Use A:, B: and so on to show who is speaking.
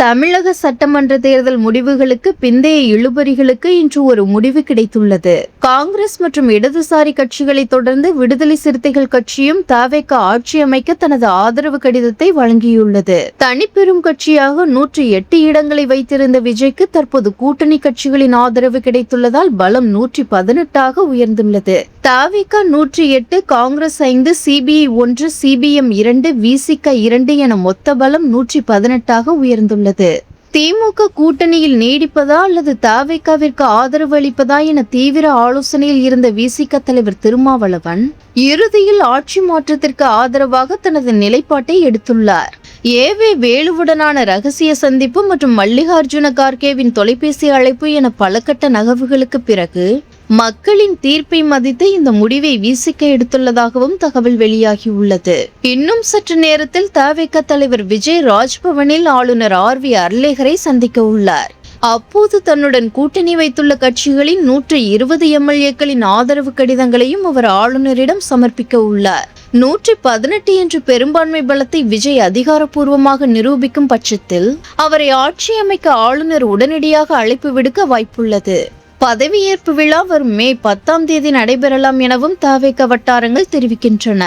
A: தமிழக சட்டமன்ற தேர்தல் முடிவுகளுக்கு பிந்தைய இழுபறிகளுக்கு இன்று ஒரு முடிவு கிடைத்துள்ளது. காங்கிரஸ் மற்றும் இடதுசாரி கட்சிகளை தொடர்ந்து விடுதலை சிறுத்தைகள் கட்சியும் தவேக ஆட்சி அமைக்க தனது ஆதரவு கடிதத்தை வழங்கியுள்ளது. தனிப்பெரும் கட்சியாக 108 இடங்களை வைத்திருந்த விஜய்க்கு தற்போது கூட்டணி கட்சிகளின் ஆதரவு கிடைத்துள்ளதால் பலம் 118ஆக உயர்ந்துள்ளது. தவேக 108, காங்கிரஸ் 5, சிபிஐ 1, சிபிஎம் 2, விசிக 2 என மொத்த பலம் 118ஆக உயர்ந்துள்ளது. திமுக கூட்டணியில் நீடிப்பதா அல்லது தவேகவிற்கு ஆதரவு அளிப்பதா என தீவிர ஆலோசனையில் இருந்த விசிக தலைவர் திருமாவளவன் இறுதியில் ஆட்சி மாற்றத்திற்கு ஆதரவாக தனது நிலைப்பாட்டை எடுத்துள்ளார். ஏவே வேலுவுடனான ரகசிய சந்திப்பு மற்றும் மல்லிகார்ஜுன கார்கேவின் தொலைபேசி அழைப்பு என பல கட்ட நகர்வுகளுக்கு பிறகு மக்களின் தீர்ப்பை மதித்து இந்த முடிவை விசிக எடுத்துள்ளதாகவும் தகவல் வெளியாகியுள்ளது. இன்னும் சற்று நேரத்தில் தவேக தலைவர் விஜய் ராஜ்பவனில் ஆளுநர் RV அர்லேகரை சந்திக்க உள்ளார். அப்போது தன்னுடன் கூட்டணி வைத்துள்ள கட்சிகளின் 120 MLAக்களின் ஆதரவு கடிதங்களையும் அவர் ஆளுநரிடம் சமர்ப்பிக்க உள்ளார். 118 என்ற பெரும்பான்மை பலத்தை விஜய் அதிகாரப்பூர்வமாக நிரூபிக்கும் பட்சத்தில் அவரை ஆட்சி அமைக்க ஆளுநர் உடனடியாக அழைப்பு விடுக்க வாய்ப்புள்ளது. பதவியேற்பு விழா வரும் மே 10ஆம் தேதி நடைபெறலாம் எனவும் தவேக வட்டாரங்கள் தெரிவிக்கின்றன.